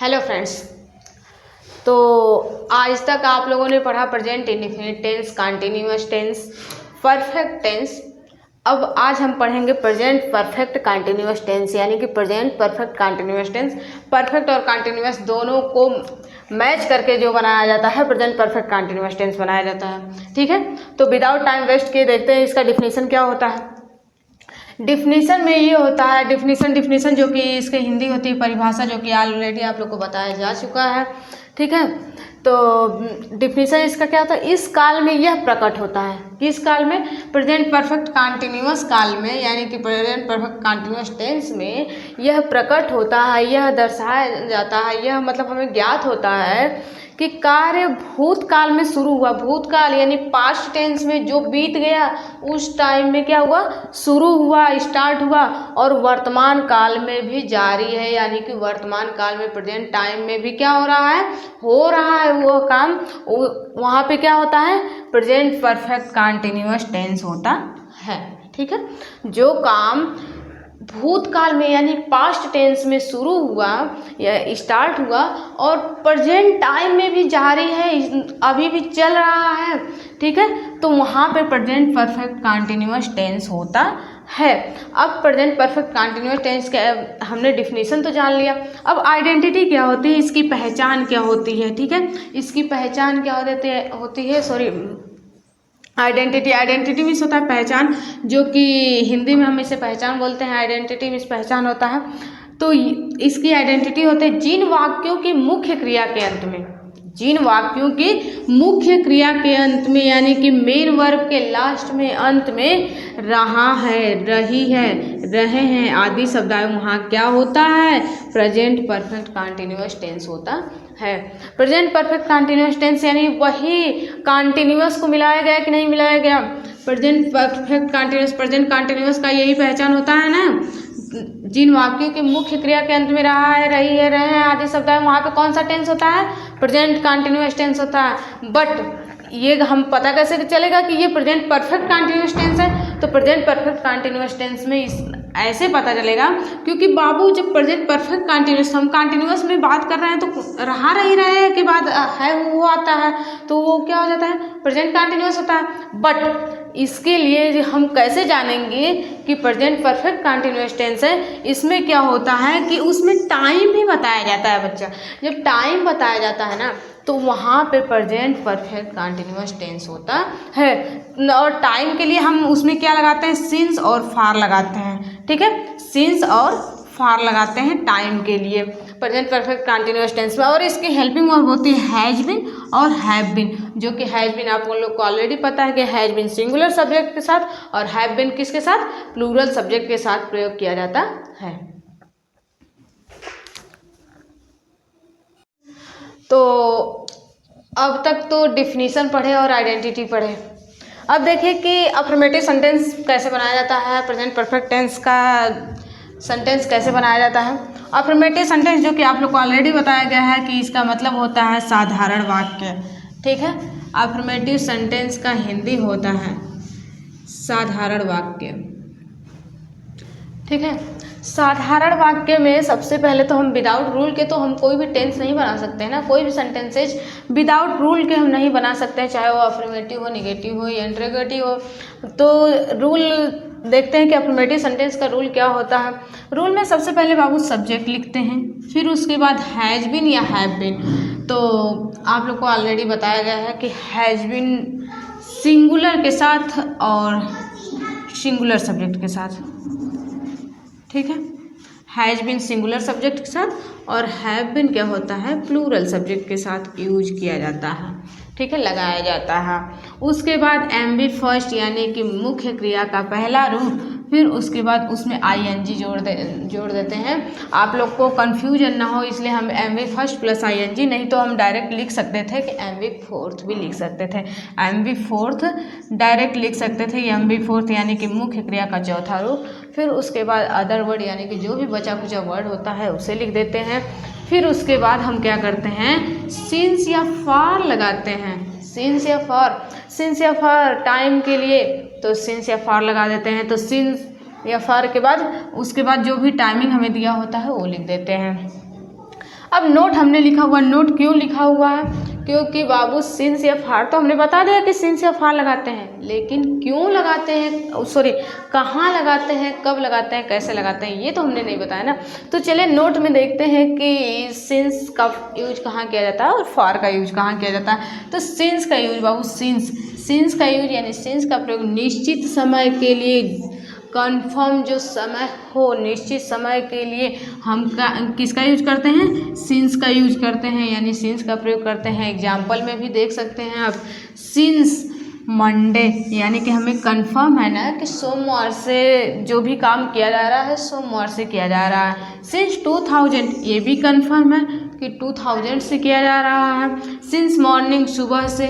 Hello friends. तो आज तक आप लोगों ने पढ़ा present indefinite tense, continuous tense, perfect tense. अब आज हम पढ़ेंगे प्रेजेंट परफेक्ट कंटिन्यूअस टेंस, यानी कि present perfect continuous tense. Perfect और कंटिन्यूअस दोनों को मैच करके जो बनाया जाता है प्रेजेंट परफेक्ट कंटिन्यूअस टेंस बनाया जाता है। ठीक है, तो विदाउट टाइम वेस्ट किए देखते हैं इसका डिफिनीशन क्या होता है। डिफिनीशन में ये होता है, डिफिनीशन जो कि इसके हिंदी होती है परिभाषा, जो कि ऑलरेडी आप लोग को बताया जा चुका है। ठीक है, तो डिफिनीशन इसका क्या होता है, इस काल में यह प्रकट होता है। किस काल में? प्रेजेंट परफेक्ट कंटिन्यूअस काल में, यानी कि प्रेजेंट परफेक्ट कंटिन्यूअस टेंस में यह प्रकट होता है, यह दर्शाया जाता है, यह मतलब हमें ज्ञात होता है कि कार्य भूतकाल में शुरू हुआ। भूतकाल यानी पास्ट टेंस में जो बीत गया उस टाइम में क्या हुआ, शुरू हुआ, स्टार्ट हुआ, और वर्तमान काल में भी जारी है, यानी कि वर्तमान काल में प्रेजेंट टाइम में भी क्या हो रहा है वो काम। वहाँ पे क्या होता है, प्रेजेंट परफेक्ट कंटिन्यूअस टेंस होता है। ठीक है, जो काम भूतकाल में यानी पास्ट टेंस में शुरू हुआ या स्टार्ट हुआ और प्रेजेंट टाइम में भी जारी है, अभी भी चल रहा है। ठीक है, तो वहाँ पे प्रेजेंट परफेक्ट कंटिन्यूअस टेंस होता है। अब प्रेजेंट परफेक्ट कंटिन्यूअस टेंस का हमने डिफिनीशन तो जान लिया। अब आइडेंटिटी क्या होती है, इसकी पहचान क्या होती है। ठीक है, इसकी पहचान क्या होती है आइडेंटिटी मीन्स होता है पहचान, जो कि हिंदी में हम इसे पहचान बोलते हैं। आइडेंटिटी मीन्स पहचान होता है। तो इसकी आइडेंटिटी होते है जिन वाक्यों की मुख्य क्रिया के अंत में, जिन वाक्यों की मुख्य क्रिया के अंत में, यानी कि मेन वर्ब के लास्ट में, अंत में रहा है, रही है, रहे हैं आदि शब्द आए, वहाँ क्या होता है, प्रेजेंट परफेक्ट कंटिन्यूअस टेंस होता है। प्रेजेंट परफेक्ट कंटिन्यूअस टेंस यानी वही कंटिन्यूअस को मिलाया गया कि नहीं मिलाया गया। Present perfect continuous, present continuous का यही पहचान होता है ना, जिन वाक्यों के मुख्य क्रिया के अंत में रहा है, रही है, रहे हैं आदि शब्द है, वहाँ पे कौन सा टेंस होता है, प्रेजेंट कंटिन्यूअस टेंस होता है। बट ये हम पता कैसे चलेगा कि ये प्रेजेंट परफेक्ट कंटिन्यूअस टेंस है? तो प्रेजेंट परफेक्ट कंटिन्यूअस टेंस में ऐसे पता चलेगा क्योंकि बाबू जब प्रेजेंट परफेक्ट कंटिन्यूअस, हम कंटिन्यूअस में बात कर रहे हैं तो रहा रही रहे के बाद है वो आता है, तो वो क्या हो जाता है, प्रेजेंट कंटिन्यूअस होता है। बट इसके लिए हम कैसे जानेंगे कि प्रेजेंट परफेक्ट कंटिन्यूअस टेंस है? इसमें क्या होता है कि उसमें टाइम भी बताया जाता है बच्चा। जब टाइम बताया जाता है ना, तो वहाँ पे प्रेजेंट परफेक्ट कंटिन्यूअस टेंस होता है। और टाइम के लिए हम उसमें क्या लगाते हैं, सिंस और फार लगाते हैं। ठीक है, सिंस और फार लगाते हैं टाइम के लिए प्रेजेंट परफेक्ट कंटिन्यूअस टेंस में। और इसकी हेल्पिंग वर्ब होती है हैज बीन और हैव बीन, जो कि हैज बीन आप लोग को ऑलरेडी पता है कि हैज बीन सिंगुलर सब्जेक्ट के साथ और हैव बीन किसके साथ, प्लूरल सब्जेक्ट के साथ प्रयोग किया जाता है। तो अब तक तो डिफिनीशन पढ़े और आइडेंटिटी पढ़े। अब देखिए कि अफर्मेटिव सेंटेंस कैसे बनाया जाता है, प्रेजेंट परफेक्ट टेंस का सेंटेंस कैसे बनाया जाता है। अफर्मेटिव सेंटेंस जो कि आप लोग को ऑलरेडी बताया गया है कि इसका मतलब होता है साधारण वाक्य। ठीक है, अफर्मेटिव सेंटेंस का हिंदी होता है साधारण वाक्य। ठीक है, साधारण वाक्य में सबसे पहले तो हम विदाउट रूल के तो हम कोई भी टेंस नहीं बना सकते हैं ना, कोई भी सेंटेंसेज विदाउट रूल के हम नहीं बना सकते हैं, चाहे वो अफर्मेटिव हो, निगेटिव हो या इंटरोगेटिव हो। तो रूल देखते हैं कि अफर्मेटिव सेंटेंस का रूल क्या होता है। रूल में सबसे पहले बाबू सब्जेक्ट लिखते हैं, फिर उसके बाद हैज बीन या हैव बीन। तो आप लोग को ऑलरेडी बताया गया है कि हैज बीन सिंगुलर के साथ और सिंगुलर सब्जेक्ट के साथ। ठीक है, हैज बीन सिंगुलर सब्जेक्ट के साथ और हैव बीन क्या होता है, प्लूरल सब्जेक्ट के साथ यूज किया जाता है। ठीक है, लगाया जाता है। उसके बाद एम बी फर्स्ट यानी कि मुख्य क्रिया का पहला रूप, फिर उसके बाद उसमें आईएनजी जोड़ देते हैं। आप लोग को कन्फ्यूजन ना हो इसलिए हम am be first plus ING, नहीं तो हम डायरेक्ट लिख सकते थे कि एम बी फोर्थ भी लिख सकते थे। एम बी फोर्थ डायरेक्ट लिख सकते थे, एम बी फोर्थ यानी कि मुख्य क्रिया का चौथा रूप। फिर उसके बाद अदर वर्ड यानी कि जो भी बचा कुचा वर्ड होता है उसे लिख देते हैं। फिर उसके बाद हम क्या करते हैं, सिंस या फॉर लगाते हैं। सिंस या फॉर टाइम के लिए तो सिंस या फॉर लगा देते हैं। तो सिंस या फॉर के बाद उसके बाद जो भी टाइमिंग हमें दिया होता है वो लिख देते हैं। अब नोट हमने लिखा हुआ, नोट क्यों लिखा हुआ है? क्योंकि बाबू सिंस या फार तो हमने बता दिया कि सिंस या फार लगाते हैं, लेकिन क्यों लगाते हैं, सॉरी कहाँ लगाते हैं, कब लगाते हैं, कैसे लगाते हैं, ये तो हमने नहीं बताया ना। तो चलिए नोट में देखते हैं कि सिंस का यूज कहाँ किया जाता है और फार का यूज कहाँ किया जाता है। तो सिंस का यूज बाबू, सिंस का यूज यानी सिंस का प्रयोग निश्चित समय के लिए, कन्फर्म जो समय हो, निश्चित समय के लिए हम किसका यूज करते हैं? सिंस का यूज करते हैं, यानी सिंस का प्रयोग करते हैं। एग्जाम्पल में भी देख सकते हैं आप, सिंस मंडे, यानी कि हमें कंफर्म है ना कि सोमवार से जो भी काम किया जा रहा है सोमवार से किया जा रहा है। सिंस 2000, ये भी कंफर्म है कि 2000 से किया जा रहा है। सिंस मॉर्निंग, सुबह से।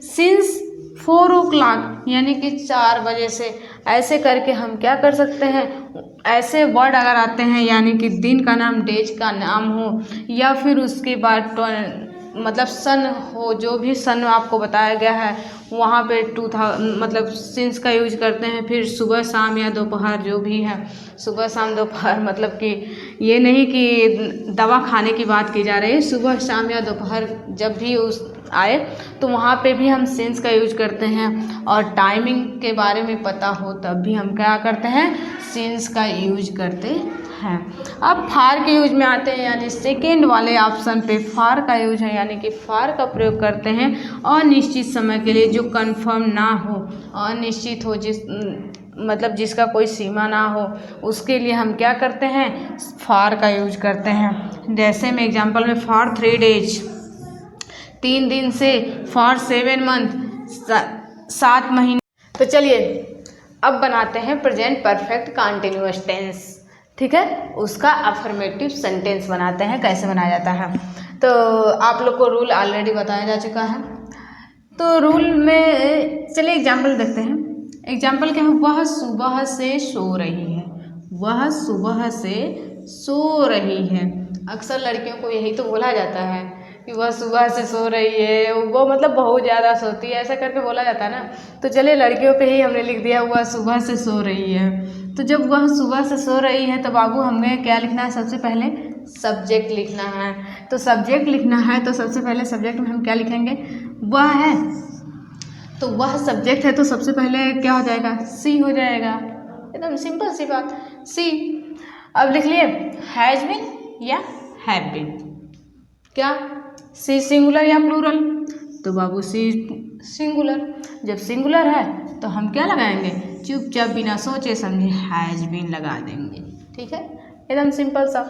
सिंस 4 o'clock, यानी कि 4 बजे से। ऐसे करके हम क्या कर सकते हैं, ऐसे वर्ड अगर आते हैं यानी कि दिन का नाम, डेज का नाम हो, या फिर उसके बाद मतलब सन हो, जो भी सन आपको बताया गया है वहाँ पे 2000 मतलब सिंस का यूज करते हैं। फिर सुबह शाम या दोपहर जो भी है, सुबह शाम दोपहर, मतलब कि ये नहीं कि दवा खाने की बात की जा रही है, सुबह शाम या दोपहर जब भी उस आए तो वहाँ पे भी हम सिंस का यूज करते हैं। और टाइमिंग के बारे में पता हो तब भी हम क्या करते हैं, सिंस का यूज करते हैं। अब फार के यूज में आते हैं, यानी सेकेंड वाले ऑप्शन पे फार का यूज है, यानी कि फार का प्रयोग करते हैं अनिश्चित समय के लिए, जो कंफर्म ना हो, अनिश्चित हो, मतलब जिसका कोई सीमा ना हो, उसके लिए हम क्या करते हैं, फार का यूज करते हैं। जैसे मैं एग्जांपल में फॉर 3 days, 3 दिन से, फॉर 7 month, 7 महीने। तो चलिए अब बनाते हैं प्रेजेंट परफेक्ट कंटिन्यूअस टेंस, ठीक है, उसका अफर्मेटिव सेंटेंस बनाते हैं। कैसे बनाया जाता है तो आप लोग को रूल ऑलरेडी बताया जा चुका है। तो रूल में चलिए एग्जाम्पल देखते हैं। एग्जाम्पल क्या है, वह सुबह से सो रही है, वह सुबह से सो रही है। अक्सर लड़कियों को यही तो बोला जाता है कि वह सुबह से सो रही है, वो मतलब बहुत ज़्यादा सोती है, ऐसा करके बोला जाता है ना। तो चलिए लड़कियों पे ही हमने लिख दिया वह सुबह से सो रही है। तो जब वह सुबह से सो रही है तो बाबू हमें क्या लिखना है, सबसे पहले सब्जेक्ट लिखना है। तो सब्जेक्ट लिखना है तो सबसे पहले सब्जेक्ट में हम क्या लिखेंगे, वह है, तो वह सब्जेक्ट है तो सबसे पहले क्या हो जाएगा, सी हो जाएगा। एकदम सिंपल सी बात, सी। अब लिख लिए हैज बीन या हैव बीन, क्या सी सिंगुलर या प्लूरल, तो बाबू सी सिंगुलर। जब सिंगुलर है तो हम क्या लगाएंगे, चुपचाप बिना सोचे समझे हैज बीन लगा देंगे, ठीक है, एकदम सिंपल सा।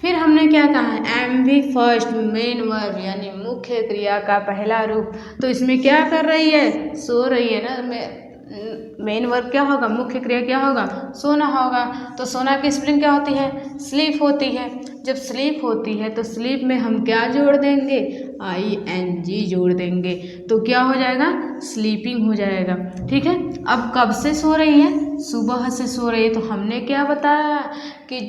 फिर हमने क्या कहा है, एम भी फर्स्ट मेन वर्ब, यानी मुख्य क्रिया का पहला रूप। तो इसमें क्या कर रही है, सो रही है ना। मेन वर्ब क्या होगा, मुख्य क्रिया क्या होगा, सोना होगा। तो सोना की स्पेलिंग क्या होती है, स्लीप होती है। जब स्लीप होती है तो स्लीप में हम क्या जोड़ देंगे, ING जोड़ देंगे, तो क्या हो जाएगा, स्लीपिंग हो जाएगा, ठीक है। अब कब से सो रही है, सुबह से सो रही है। तो हमने क्या बताया कि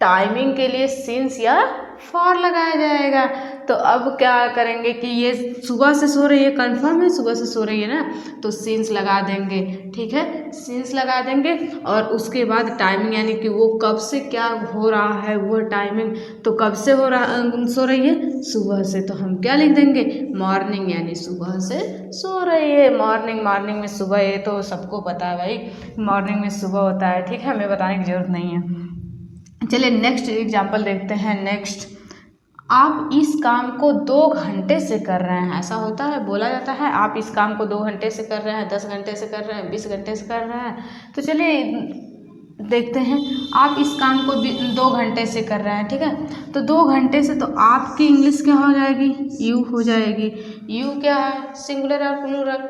टाइमिंग के लिए सिंस या फॉर लगाया जाएगा। तो अब क्या करेंगे कि ये सुबह से सो रही है, कंफर्म है सुबह से सो रही है ना, तो सिंस लगा देंगे, ठीक है, सिंस लगा देंगे। और उसके बाद टाइमिंग, यानी कि वो कब से क्या हो रहा है वो टाइमिंग, तो कब से हो रहा सो रही है, सुबह से, तो हम क्या लिख देंगे, मॉर्निंग, यानी सुबह से सो रही है। मॉर्निंग, मॉर्निंग में सुबह, ये तो सबको पता है भाई, मॉर्निंग में सुबह होता है, ठीक है, हमें बताने की जरूरत नहीं है। चलिए नेक्स्ट एग्जाम्पल देखते हैं। नेक्स्ट, आप इस काम को 2 घंटे से कर रहे हैं। ऐसा होता है, बोला जाता है आप इस काम को 2 घंटे से कर रहे हैं, 10 घंटे से कर रहे हैं, 20 घंटे से कर रहे हैं। तो चलिए देखते हैं, आप इस काम को 2 घंटे से कर रहे हैं, ठीक है। तो 2 घंटे से, तो आपकी इंग्लिश क्या हो जाएगी, यू हो जाएगी। यू क्या है, सिंगुलर और प्लूरल,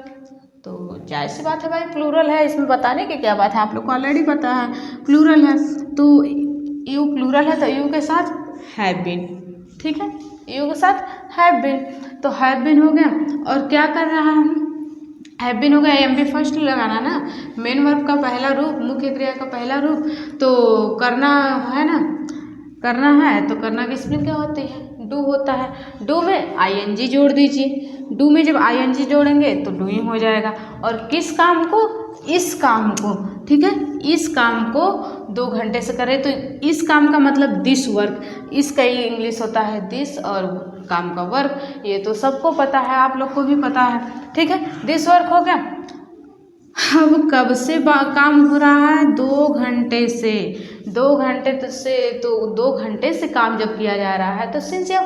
तो जाहिर सी बात है भाई प्लूरल है, इसमें बताने की क्या बात है, आप लोग को ऑलरेडी पता है प्लूरल है। तो यू प्लूरल है तो यू के साथ हैव बीन, ठीक है, यू के साथ हैव बीन, तो हैव बीन हो गया। और क्या कर रहा है, हैव बीन हो गया, एम भी फर्स्ट लगाना ना, मेन वर्ब का पहला रूप, मुख्य क्रिया का पहला रूप, तो करना है ना, करना है तो करना की स्पेलिंग क्या होती है, डू होता है। डू में ING जोड़ दीजिए, डू में जब ING जोड़ेंगे तो डूइंग हो जाएगा। और किस काम को, इस काम को, ठीक है, इस काम को 2 घंटे से करें, तो इस काम का मतलब दिस वर्क, इसका ही इंग्लिश होता है दिस, और काम का वर्क, ये तो सबको पता है, आप लोग को भी पता है। ठीक है, दिस वर्क हो गया। अब कब से काम हो रहा है? 2 घंटे से। 2 घंटे से, तो 2 घंटे से काम जब किया जा रहा है तो सिंस या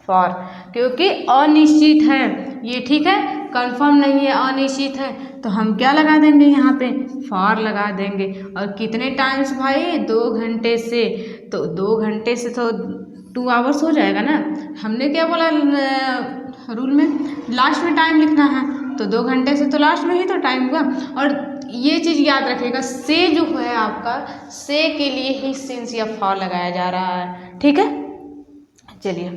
फॉर, क्योंकि अनिश्चित है ये। ठीक है, कंफर्म नहीं है, अनिश्चित है, तो हम क्या लगा देंगे यहाँ पे? फॉर लगा देंगे। और कितने टाइम्स भाई? 2 घंटे से, तो 2 घंटे से तो 2 आवर्स हो जाएगा ना। हमने क्या बोला रूल में? लास्ट में टाइम लिखना है, तो 2 घंटे से तो लास्ट में ही तो टाइम हुआ। और ये चीज़ याद रखिएगा, से जो है आपका, से के लिए ही सिंस या फॉर लगाया जा रहा है। ठीक है, चलिए।